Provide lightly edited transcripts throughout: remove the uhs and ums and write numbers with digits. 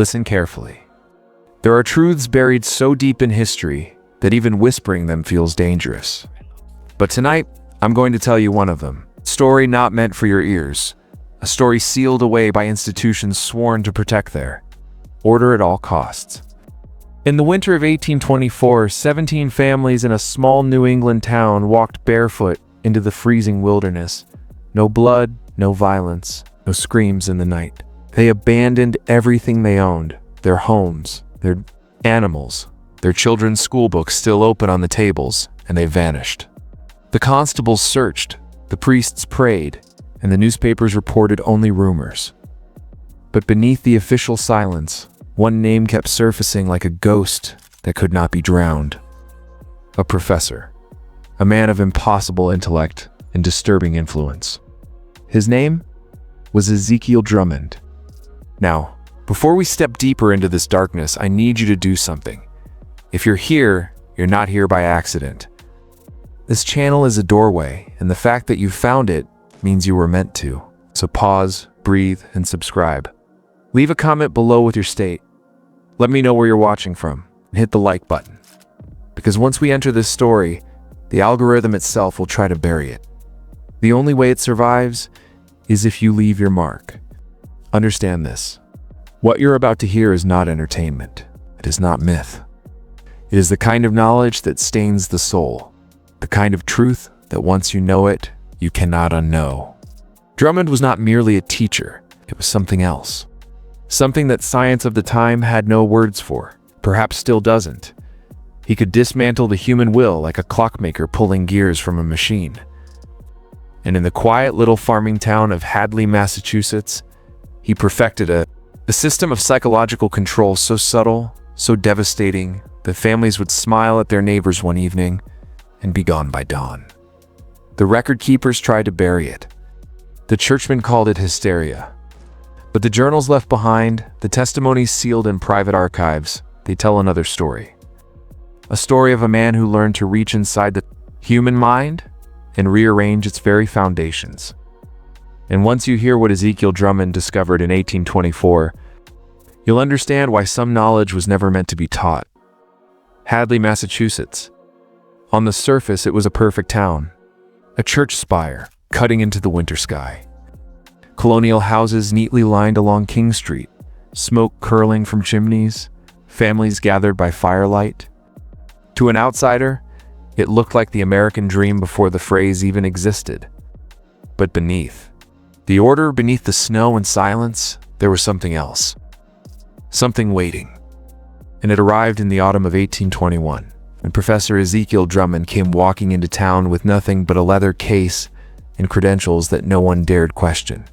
Listen carefully. There are truths buried so deep in history that even whispering them feels dangerous. But tonight, I'm going to tell you one of them. A story not meant for your ears. A story sealed away by institutions sworn to protect their order at all costs. In the winter of 1824, 17 families in a small New England town walked barefoot into the freezing wilderness. No blood, no violence, no screams in the night. They abandoned everything they owned, their homes, their animals, their children's school books still open on the tables, and they vanished. The constables searched, the priests prayed, and the newspapers reported only rumors. But beneath the official silence, one name kept surfacing like a ghost that could not be drowned. A professor, a man of impossible intellect and disturbing influence. His name was Ezekiel Drummond. Now, before we step deeper into this darkness, I need you to do something. If you're here, you're not here by accident. This channel is a doorway, and the fact that you found it means you were meant to. So pause, breathe, and subscribe. Leave a comment below with your state. Let me know where you're watching from, and hit the like button. Because once we enter this story, the algorithm itself will try to bury it. The only way it survives is if you leave your mark. Understand this. What you're about to hear is not entertainment. It is not myth. It is the kind of knowledge that stains the soul. The kind of truth that once you know it, you cannot unknow. Drummond was not merely a teacher. It was something else. Something that science of the time had no words for, perhaps still doesn't. He could dismantle the human will like a clockmaker pulling gears from a machine. And in the quiet little farming town of Hadley, Massachusetts, he perfected a system of psychological control so subtle, so devastating, that families would smile at their neighbors one evening and be gone by dawn. The record keepers tried to bury it. The churchmen called it hysteria. But the journals left behind, the testimonies sealed in private archives, they tell another story. A story of a man who learned to reach inside the human mind and rearrange its very foundations. And once you hear what Ezekiel Drummond discovered in 1824, you'll understand why some knowledge was never meant to be taught. Hadley, Massachusetts. On the surface, it was a perfect town. A church spire cutting into the winter sky. Colonial houses neatly lined along King Street, smoke curling from chimneys, families gathered by firelight. To an outsider, it looked like the American dream before the phrase even existed. But beneath the snow and silence, there was something else. Something waiting. And it arrived in the autumn of 1821, when Professor Ezekiel Drummond came walking into town with nothing but a leather case and credentials that no one dared question.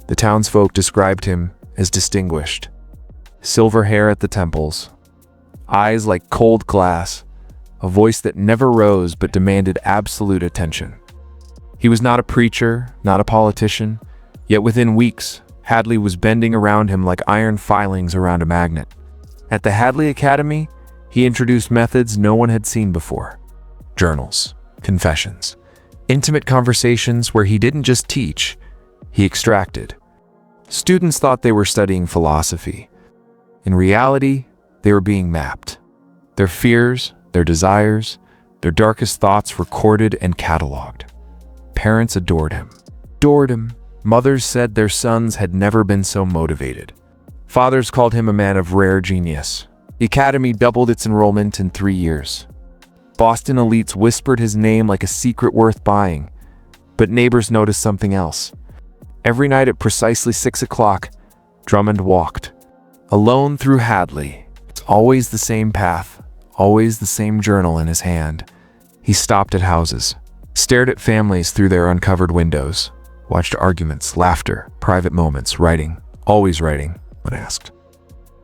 The townsfolk described him as distinguished. Silver hair at the temples, eyes like cold glass, a voice that never rose but demanded absolute attention. He was not a preacher, not a politician, yet within weeks, Hadley was bending around him like iron filings around a magnet. At the Hadley Academy, he introduced methods no one had seen before. Journals, confessions, intimate conversations where he didn't just teach, he extracted. Students thought they were studying philosophy. In reality, they were being mapped. Their fears, their desires, their darkest thoughts recorded and cataloged. Parents adored him. Mothers said their sons had never been so motivated. Fathers called him a man of rare genius. The academy doubled its enrollment in 3 years. Boston elites whispered his name like a secret worth buying. But neighbors noticed something else. Every night at precisely 6 o'clock, Drummond walked. Alone through Hadley. It's always the same path, always the same journal in his hand. He stopped at houses, stared at families through their uncovered windows, watched arguments, laughter, private moments, writing, always writing, when asked.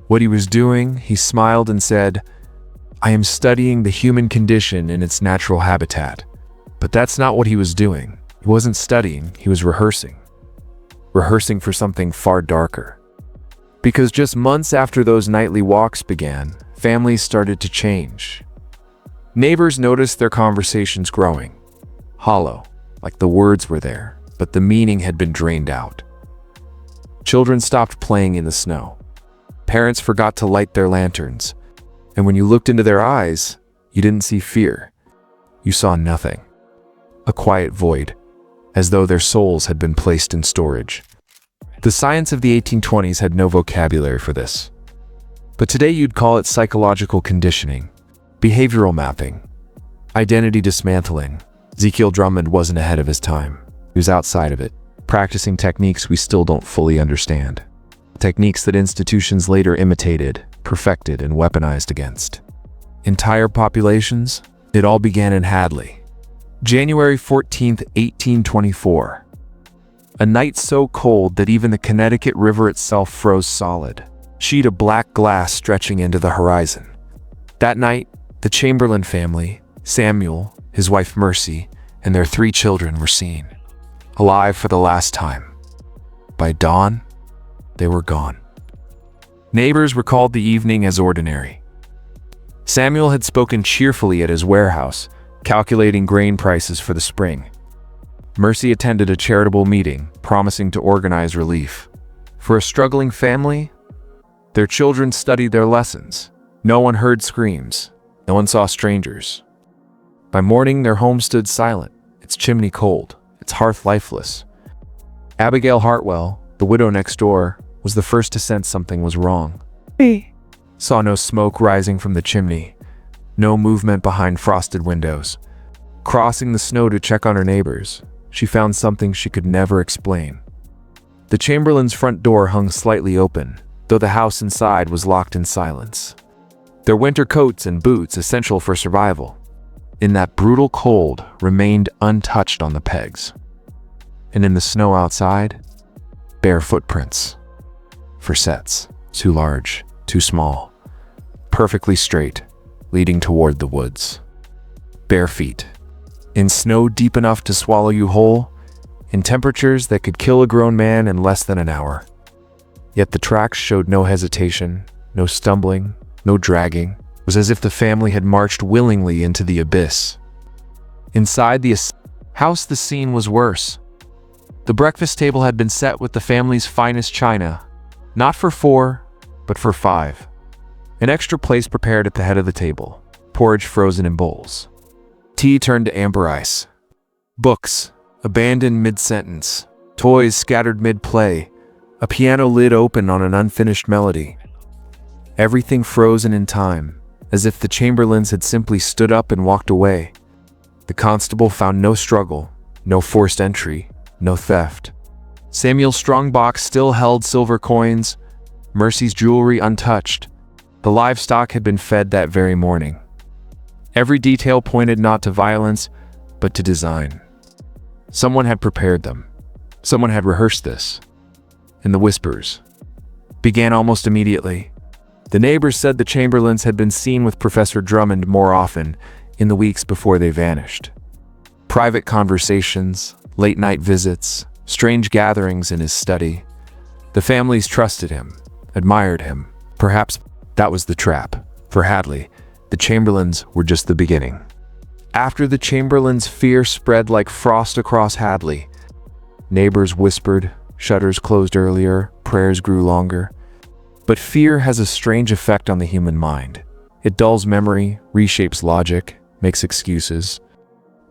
What he was doing, he smiled and said, "I am studying the human condition in its natural habitat." But that's not what he was doing. He wasn't studying, he was rehearsing. Rehearsing for something far darker. Because just months after those nightly walks began, families started to change. Neighbors noticed their conversations growing. Hollow, like the words were there, but the meaning had been drained out. Children stopped playing in the snow. Parents forgot to light their lanterns. And when you looked into their eyes, you didn't see fear. You saw nothing. A quiet void, as though their souls had been placed in storage. The science of the 1820s had no vocabulary for this. But today you'd call it psychological conditioning, behavioral mapping, identity dismantling. Ezekiel Drummond wasn't ahead of his time. He was outside of it, practicing techniques we still don't fully understand. Techniques that institutions later imitated, perfected, and weaponized against entire populations. It all began in Hadley. January 14th, 1824. A night so cold that even the Connecticut River itself froze solid, sheet of black glass stretching into the horizon. That night, the Chamberlain family, Samuel, his wife Mercy, and their 3 children were seen, alive for the last time. By dawn, they were gone. Neighbors recalled the evening as ordinary. Samuel had spoken cheerfully at his warehouse, calculating grain prices for the spring. Mercy attended a charitable meeting, promising to organize relief. For a struggling family, their children studied their lessons. No one heard screams. No one saw strangers. By morning, their home stood silent, its chimney cold, its hearth lifeless. Abigail Hartwell, the widow next door, was the first to sense something was wrong. Saw no smoke rising from the chimney, no movement behind frosted windows. Crossing the snow to check on her neighbors, she found something she could never explain. The Chamberlains' front door hung slightly open, though the house inside was locked in silence. Their winter coats and boots, essential for survival, in that brutal cold, remained untouched on the pegs. And in the snow outside, bare footprints. Facets, too large, too small, perfectly straight, leading toward the woods. Bare feet, in snow deep enough to swallow you whole, in temperatures that could kill a grown man in less than an hour. Yet the tracks showed no hesitation, no stumbling, no dragging. It was as if the family had marched willingly into the abyss. Inside the house, the scene was worse. The breakfast table had been set with the family's finest china, not for 4, but for 5. An extra place prepared at the head of the table, porridge frozen in bowls. Tea turned to amber ice. Books, abandoned mid-sentence. Toys scattered mid-play. A piano lid open on an unfinished melody. Everything frozen in time, as if the Chamberlains had simply stood up and walked away. The constable found no struggle, no forced entry, no theft. Samuel's strongbox still held silver coins, Mercy's jewelry untouched. The livestock had been fed that very morning. Every detail pointed not to violence, but to design. Someone had prepared them. Someone had rehearsed this. And the whispers began almost immediately. The neighbors said the Chamberlains had been seen with Professor Drummond more often in the weeks before they vanished. Private conversations, late-night visits, strange gatherings in his study. The families trusted him, admired him. Perhaps that was the trap. For Hadley, the Chamberlains were just the beginning. After the Chamberlains' fear spread like frost across Hadley, neighbors whispered, shutters closed earlier, prayers grew longer. But fear has a strange effect on the human mind. It dulls memory, reshapes logic, makes excuses.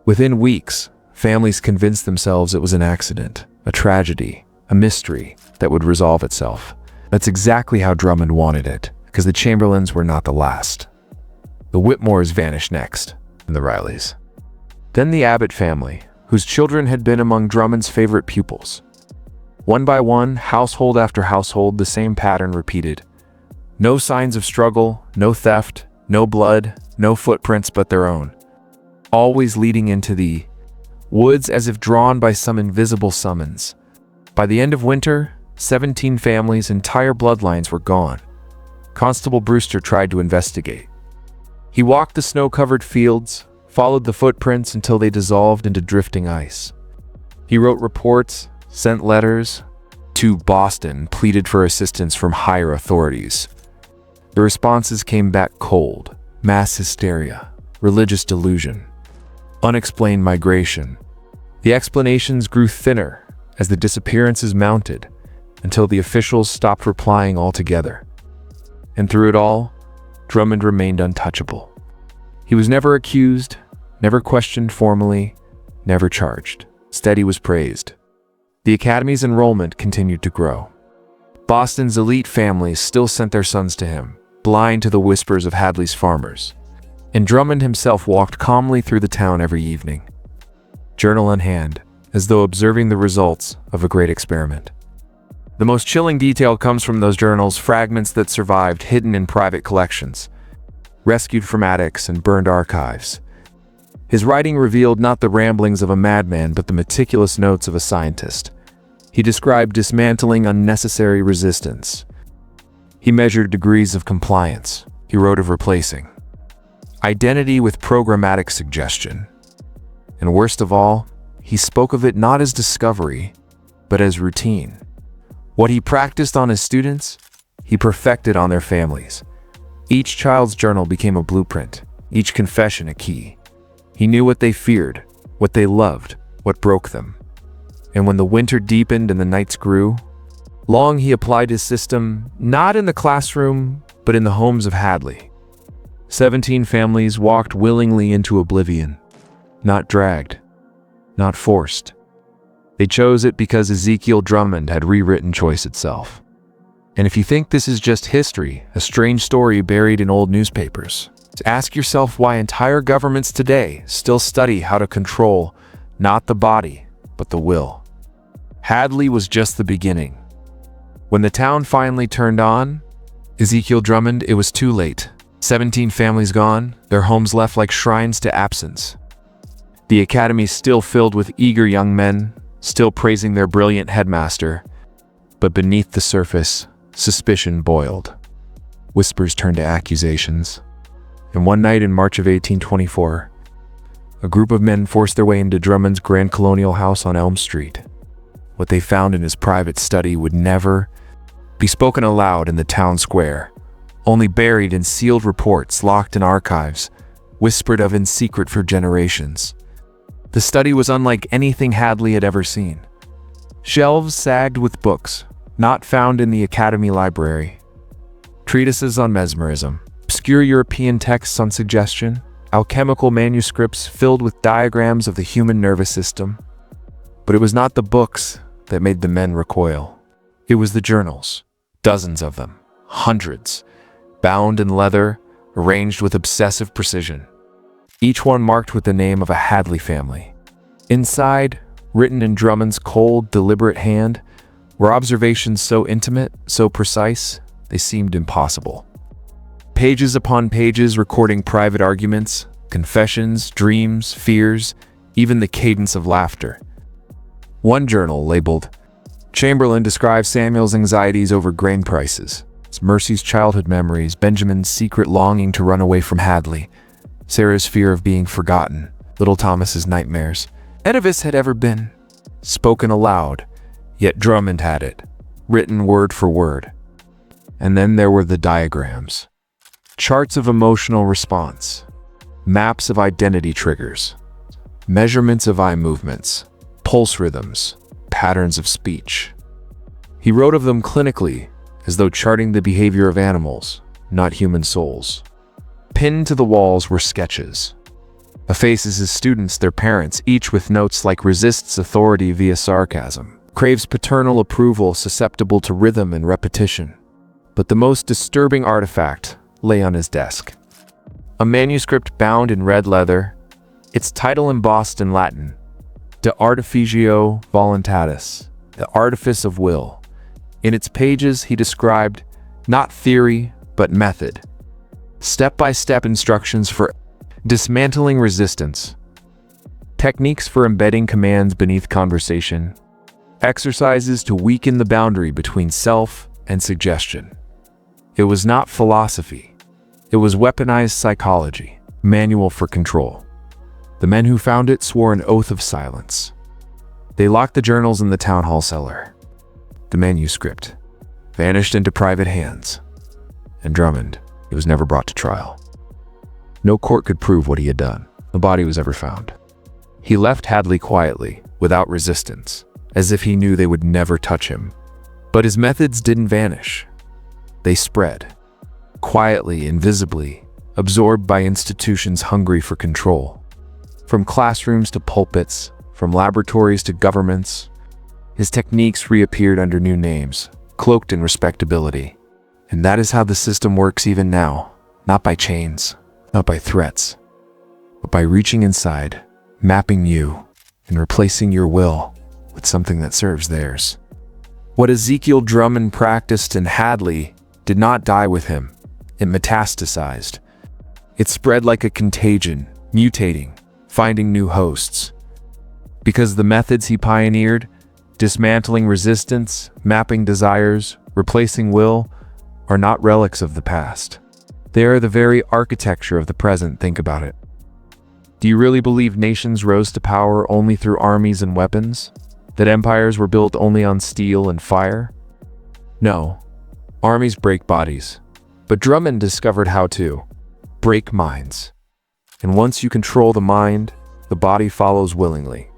Within weeks, families convinced themselves it was an accident, a tragedy, a mystery that would resolve itself. That's exactly how Drummond wanted it, because the Chamberlains were not the last. The Whitmores vanished next, and the Rileys. Then the Abbott family, whose children had been among Drummond's favorite pupils. One by one, household after household, the same pattern repeated. No signs of struggle, no theft, no blood, no footprints but their own. Always leading into the woods as if drawn by some invisible summons. By the end of winter, 17 families' entire bloodlines were gone. Constable Brewster tried to investigate. He walked the snow-covered fields, followed the footprints until they dissolved into drifting ice. He wrote reports, sent letters to Boston, pleaded for assistance from higher authorities. The responses came back cold: mass hysteria, religious delusion, unexplained migration. The explanations grew thinner as the disappearances mounted, until the officials stopped replying altogether. And through it all, Drummond remained untouchable. He was never accused, never questioned formally, never charged. Instead, he was praised. The Academy's enrollment continued to grow. Boston's elite families still sent their sons to him, blind to the whispers of Hadley's farmers. And Drummond himself walked calmly through the town every evening, journal in hand, as though observing the results of a great experiment. The most chilling detail comes from those journals, fragments that survived hidden in private collections, rescued from attics and burned archives. His writing revealed not the ramblings of a madman, but the meticulous notes of a scientist. He described dismantling unnecessary resistance. He measured degrees of compliance. He wrote of replacing identity with programmatic suggestion. And worst of all, he spoke of it not as discovery, but as routine. What he practiced on his students, he perfected on their families. Each child's journal became a blueprint, each confession a key. He knew what they feared, what they loved, what broke them. And when the winter deepened and the nights grew, long he applied his system, not in the classroom, but in the homes of Hadley. 17 families walked willingly into oblivion, not dragged, not forced. They chose it because Ezekiel Drummond had rewritten choice itself. And if you think this is just history, a strange story buried in old newspapers, ask yourself why entire governments today still study how to control not the body, but the will. Hadley was just the beginning. When the town finally turned on Ezekiel Drummond, it was too late. 17 families gone, their homes left like shrines to absence. The academy still filled with eager young men, still praising their brilliant headmaster. But beneath the surface, suspicion boiled. Whispers turned to accusations. And one night in March of 1824, a group of men forced their way into Drummond's grand colonial house on Elm Street. What they found in his private study would never be spoken aloud in the town square, only buried in sealed reports locked in archives, whispered of in secret for generations. The study was unlike anything Hadley had ever seen. Shelves sagged with books, not found in the Academy library. Treatises on mesmerism, obscure European texts on suggestion, alchemical manuscripts filled with diagrams of the human nervous system. But it was not the books that made the men recoil. It was the journals, dozens of them, hundreds, bound in leather, arranged with obsessive precision. Each one marked with the name of a Hadley family. Inside, written in Drummond's cold, deliberate hand, were observations so intimate, so precise, they seemed impossible. Pages upon pages recording private arguments, confessions, dreams, fears, even the cadence of laughter. One journal, labeled, Chamberlain, describes Samuel's anxieties over grain prices, Mercy's childhood memories, Benjamin's secret longing to run away from Hadley, Sarah's fear of being forgotten, little Thomas's nightmares. None of this had ever been spoken aloud, yet Drummond had it, written word for word. And then there were the diagrams. Charts of emotional response, maps of identity triggers, measurements of eye movements, pulse rhythms, patterns of speech. He wrote of them clinically, as though charting the behavior of animals, not human souls. Pinned to the walls were sketches. A faces his students, their parents, each with notes like resists authority via sarcasm, craves paternal approval susceptible to rhythm and repetition. But the most disturbing artifact lay on his desk. A manuscript bound in red leather, its title embossed in Latin, De Artificio Voluntatis, the artifice of will. In its pages he described not theory, but method. Step-by-step instructions for dismantling resistance, techniques for embedding commands beneath conversation, exercises to weaken the boundary between self and suggestion. It was not philosophy. It was weaponized psychology, manual for control. The men who found it swore an oath of silence. They locked the journals in the town hall cellar. The manuscript vanished into private hands. And Drummond, he was never brought to trial. No court could prove what he had done. No body was ever found. He left Hadley quietly, without resistance, as if he knew they would never touch him. But his methods didn't vanish. They spread. quietly, invisibly, absorbed by institutions hungry for control. From classrooms to pulpits, from laboratories to governments, his techniques reappeared under new names, cloaked in respectability. And that is how the system works even now, not by chains, not by threats, but by reaching inside, mapping you, and replacing your will with something that serves theirs. What Ezekiel Drummond practiced in Hadley did not die with him. It metastasized. It spread like a contagion, mutating, finding new hosts. Because the methods he pioneered, dismantling resistance, mapping desires, replacing will, are not relics of the past. They are the very architecture of the present. Think about it. Do you really believe nations rose to power only through armies and weapons? That empires were built only on steel and fire? No. Armies break bodies. But Drummond discovered how to break minds. And once you control the mind, the body follows willingly.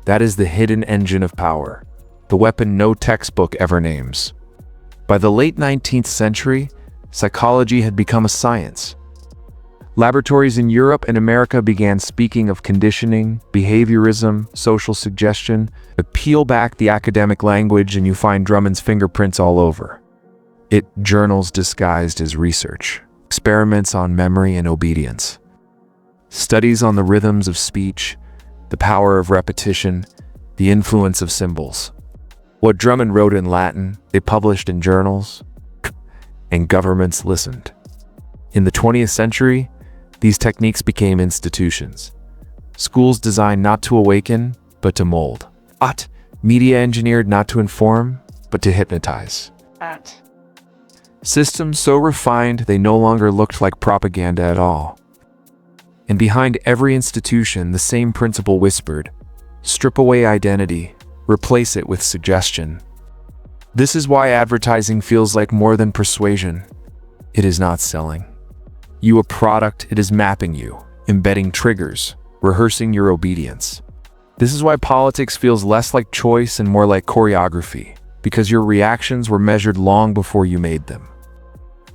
That is the hidden engine of power, the weapon no textbook ever names. By the late 19th century, psychology had become a science. Laboratories in Europe and America began speaking of conditioning, behaviorism, social suggestion. But peel back the academic language and you find Drummond's fingerprints all over. Journals disguised as research, experiments on memory and obedience, studies on the rhythms of speech, the power of repetition, the influence of symbols. What Drummond wrote in Latin, they published in journals, and governments listened. In the 20th century, these techniques became institutions. Schools designed not to awaken, but to mold. Media engineered not to inform, but to hypnotize. Systems so refined they no longer looked like propaganda at all. And behind every institution, the same principle whispered, strip away identity, replace it with suggestion. This is why advertising feels like more than persuasion. It is not selling you a product, it is mapping you, embedding triggers, rehearsing your obedience. This is why politics feels less like choice and more like choreography, because your reactions were measured long before you made them.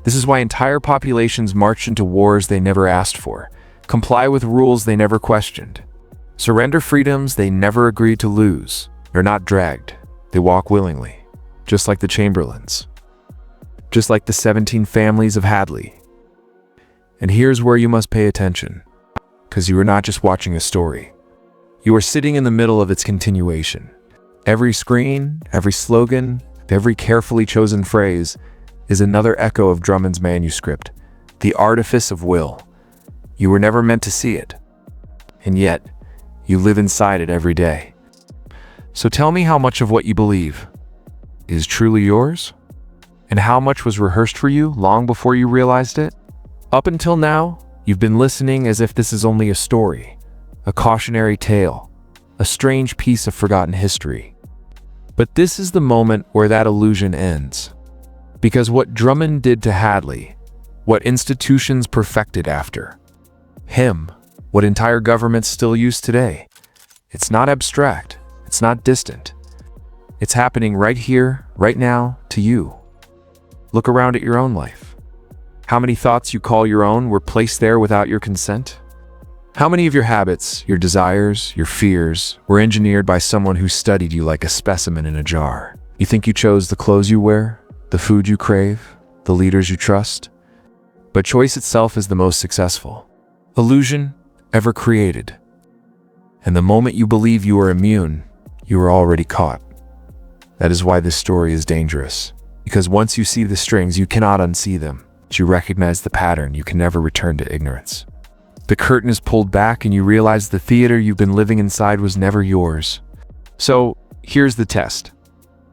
This is why entire populations march into wars they never asked for, comply with rules they never questioned, surrender freedoms they never agreed to lose. They're not dragged, they walk willingly, just like the Chamberlains, just like the 17 families of Hadley. And here's where you must pay attention, because you are not just watching a story. You are sitting in the middle of its continuation. Every screen, every slogan, every carefully chosen phrase is another echo of Drummond's manuscript, the artifice of will. You were never meant to see it, and yet you live inside it every day. So tell me how much of what you believe is truly yours, and how much was rehearsed for you long before you realized it? Up until now, you've been listening as if this is only a story, a cautionary tale, a strange piece of forgotten history. But this is the moment where that illusion ends. Because what Drummond did to Hadley, what institutions perfected after him, what entire governments still use today, it's not abstract, it's not distant. It's happening right here, right now, to you. Look around at your own life. How many thoughts you call your own were placed there without your consent? How many of your habits, your desires, your fears were engineered by someone who studied you like a specimen in a jar? You think you chose the clothes you wear, the food you crave, the leaders you trust? But choice itself is the most successful illusion ever created. And the moment you believe you are immune, you are already caught. That is why this story is dangerous. Because once you see the strings, you cannot unsee them. You recognize the pattern, you can never return to ignorance. The curtain is pulled back and you realize the theater you've been living inside was never yours. So, here's the test.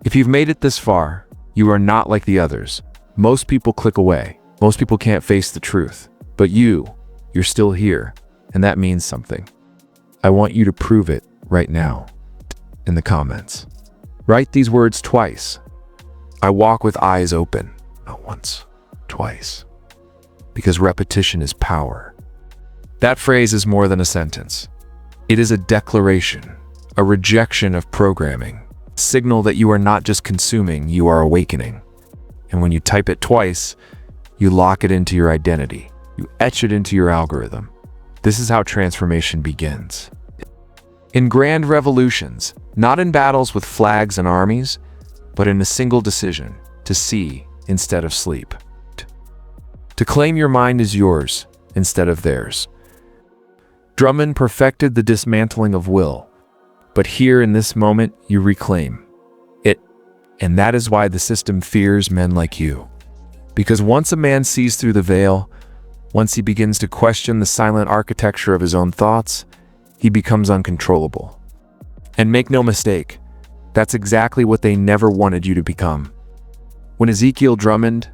If you've made it this far, you are not like the others. Most people click away. Most people can't face the truth. But you're still here, and that means something. I want you to prove it right now, in the comments. Write these words twice. I walk with eyes open, not once. Twice. Because repetition is power. That phrase is more than a sentence. It is a declaration, a rejection of programming, a signal that you are not just consuming, you are awakening. And when you type it twice, You lock it into your identity. You etch it into your algorithm. This is how transformation begins. In grand revolutions, not in battles with flags and armies, but in a single decision: to see instead of sleep. To claim your mind as yours instead of theirs. Drummond perfected the dismantling of will, but here in this moment you reclaim it, and that is why the system fears men like you. Because once a man sees through the veil, once he begins to question the silent architecture of his own thoughts, he becomes uncontrollable. And make no mistake, that's exactly what they never wanted you to become. When Ezekiel Drummond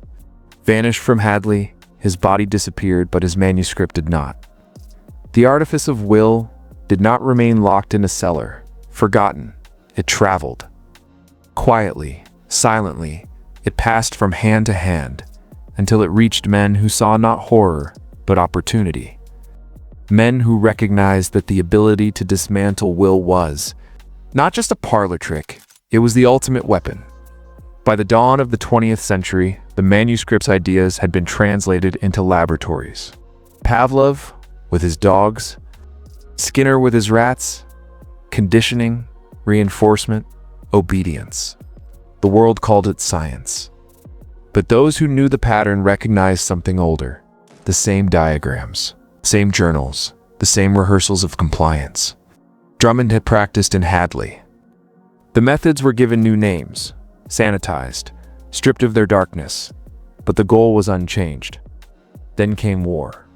vanished from Hadley, his body disappeared, but his manuscript did not. The artifice of will did not remain locked in a cellar, forgotten. It traveled. Quietly, silently, it passed from hand to hand, until it reached men who saw not horror, but opportunity. Men who recognized that the ability to dismantle will was not just a parlor trick, it was the ultimate weapon. By the dawn of the 20th century, the manuscript's ideas had been translated into laboratories. Pavlov with his dogs, Skinner with his rats, conditioning, reinforcement, obedience. The world called it science. But those who knew the pattern recognized something older: the same diagrams, same journals, the same rehearsals of compliance. Drummond had practiced in Hadley. The methods were given new names, sanitized, stripped of their darkness, but the goal was unchanged. Then came war.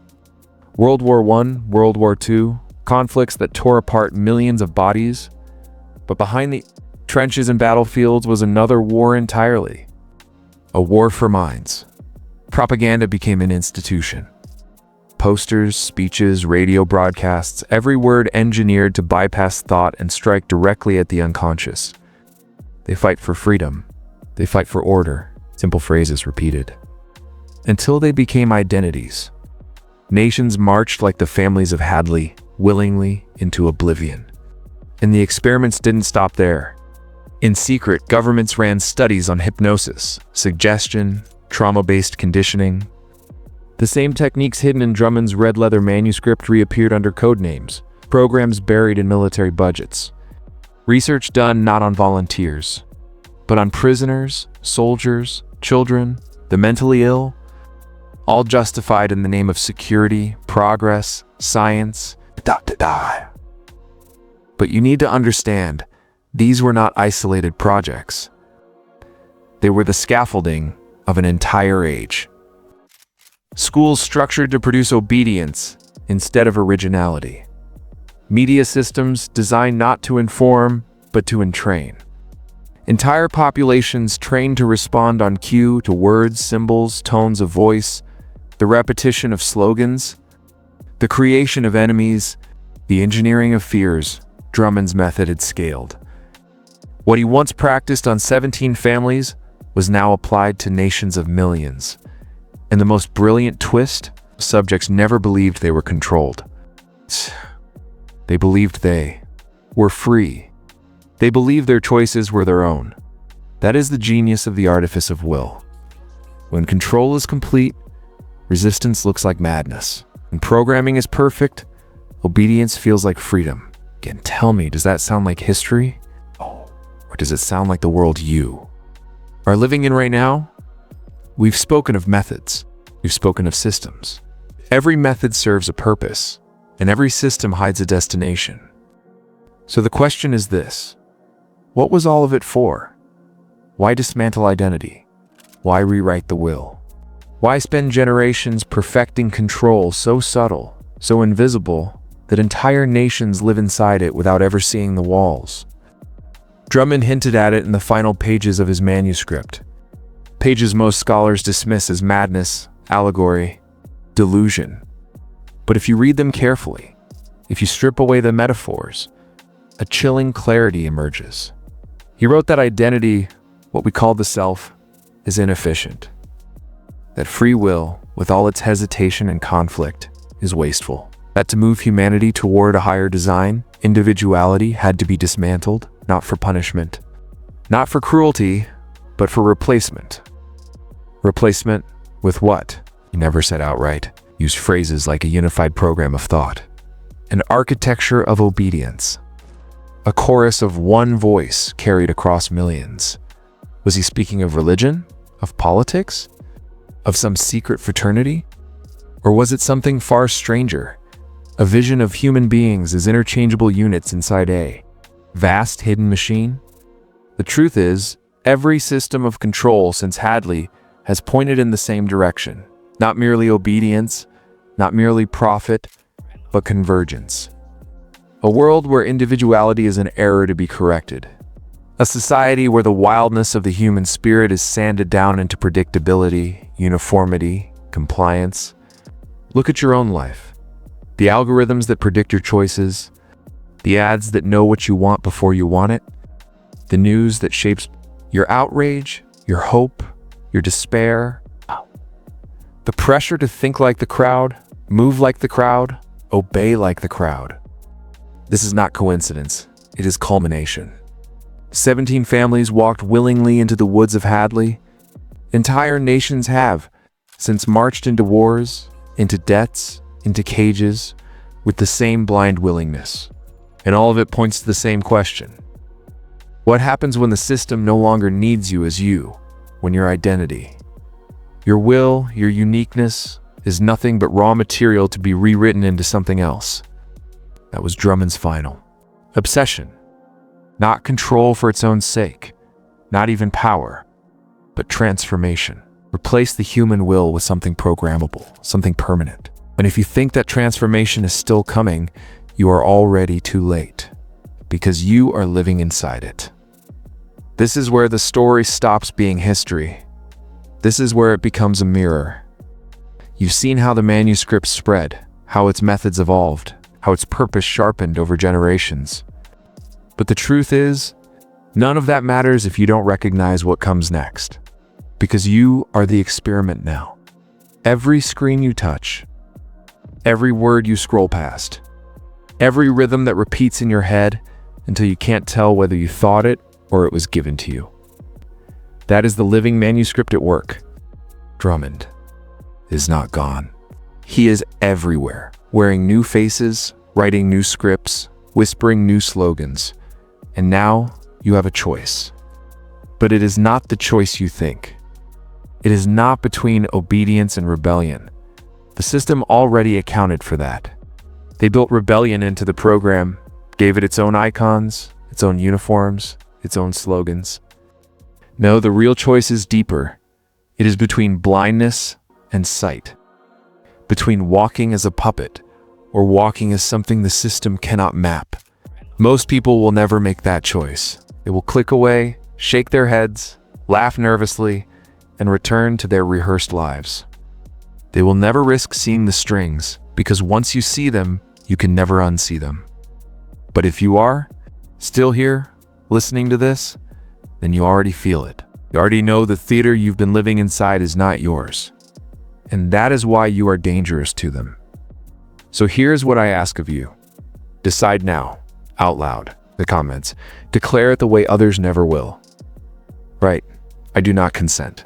World War I, World War II, conflicts that tore apart millions of bodies. But behind the trenches and battlefields was another war entirely. A war for minds. Propaganda became an institution. Posters, speeches, radio broadcasts, every word engineered to bypass thought and strike directly at the unconscious. They fight for freedom. They fight for order. Simple phrases repeated. Until they became identities. Nations marched like the families of Hadley, willingly into oblivion. And the experiments didn't stop there. In secret, governments ran studies on hypnosis, suggestion, trauma-based conditioning. The same techniques hidden in Drummond's red leather manuscript reappeared under code names, programs buried in military budgets. Research done not on volunteers, but on prisoners, soldiers, children, the mentally ill, all justified in the name of security, progress, science. But you need to understand, these were not isolated projects. They were the scaffolding of an entire age. Schools structured to produce obedience instead of originality. Media systems designed not to inform, but to entrain. Entire populations trained to respond on cue to words, symbols, tones of voice, the repetition of slogans, the creation of enemies, the engineering of fears. Drummond's method had scaled. What he once practiced on 17 families was now applied to nations of millions. And the most brilliant twist, subjects never believed they were controlled. They believed they were free. They believed their choices were their own. That is the genius of the artifice of will. When control is complete, resistance looks like madness. When programming is perfect, obedience feels like freedom. Again, tell me, does that sound like history? Or does it sound like the world you are living in right now? We've spoken of methods. We've spoken of systems. Every method serves a purpose, and every system hides a destination. So the question is this: what was all of it for? Why dismantle identity? Why rewrite the will? Why spend generations perfecting control so subtle, so invisible, that entire nations live inside it without ever seeing the walls? Drummond hinted at it in the final pages of his manuscript. Pages most scholars dismiss as madness, allegory, delusion. But if you read them carefully, if you strip away the metaphors, a chilling clarity emerges. He wrote that identity, what we call the self, is inefficient. That free will, with all its hesitation and conflict, is wasteful. That to move humanity toward a higher design, individuality had to be dismantled, not for punishment, not for cruelty, but for replacement. Replacement With what? He never said outright. Used phrases like a unified program of thought. An architecture of obedience. A chorus of one voice carried across millions. Was he speaking of religion? Of politics? Of some secret fraternity? Or was it something far stranger? A vision of human beings as interchangeable units inside a vast hidden machine? The truth is, every system of control since Hadley has pointed in the same direction. Not merely obedience, not merely profit, but convergence. A world where individuality is an error to be corrected. A society where the wildness of the human spirit is sanded down into predictability, uniformity, compliance. Look at your own life. The algorithms that predict your choices, the ads that know what you want before you want it, the news that shapes your outrage, your hope, your despair, the pressure to think like the crowd, move like the crowd, obey like the crowd. This is not coincidence, it is culmination. 17 families walked willingly into the woods of Hadley. Entire nations have, since marched into wars, into debts, into cages, with the same blind willingness. And all of it points to the same question. What happens when the system no longer needs you as you, when your identity, your will, your uniqueness, is nothing but raw material to be rewritten into something else? That was Drummond's final. Obsession. Not control for its own sake, not even power, but transformation. Replace the human will with something programmable, something permanent. And if you think that transformation is still coming, you are already too late, because you are living inside it. This is where the story stops being history. This is where it becomes a mirror. You've seen how the manuscript spread, how its methods evolved, how its purpose sharpened over generations. But the truth is, none of that matters if you don't recognize what comes next. Because you are the experiment now. Every screen you touch, every word you scroll past, every rhythm that repeats in your head until you can't tell whether you thought it or it was given to you. That is the living manuscript at work. Drummond is not gone. He is everywhere, wearing new faces, writing new scripts, whispering new slogans. And now you have a choice. But it is not the choice you think. It is not between obedience and rebellion. The system already accounted for that. They built rebellion into the program, gave it its own icons, its own uniforms, its own slogans. No, the real choice is deeper. It is between blindness and sight. Between walking as a puppet or walking as something the system cannot map. Most people will never make that choice. They will click away, shake their heads, laugh nervously, and return to their rehearsed lives. They will never risk seeing the strings, because once you see them, you can never unsee them. But if you are still here, listening to this, then you already feel it. You already know the theater you've been living inside is not yours. And that is why you are dangerous to them. So here's what I ask of you. Decide now. Out loud, the comments. Declare it the way others never will. Right, I do not consent.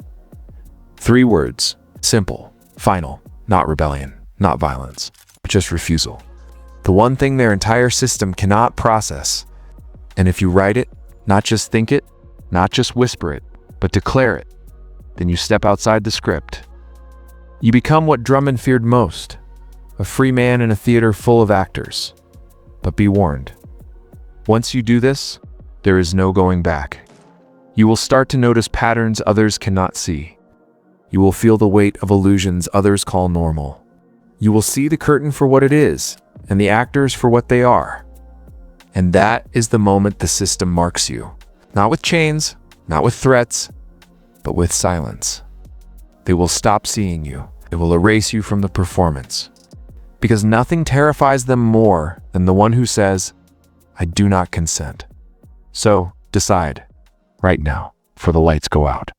3 words, simple, final, not rebellion, not violence, just refusal. The one thing their entire system cannot process. And if you write it, not just think it, not just whisper it, but declare it, then you step outside the script. You become what Drummond feared most, a free man in a theater full of actors. But be warned. Once you do this, there is no going back. You will start to notice patterns others cannot see. You will feel the weight of illusions others call normal. You will see the curtain for what it is, and the actors for what they are. And that is the moment the system marks you. Not with chains, not with threats, but with silence. They will stop seeing you. They will erase you from the performance. Because nothing terrifies them more than the one who says, I do not consent. So, decide, right now, before the lights go out.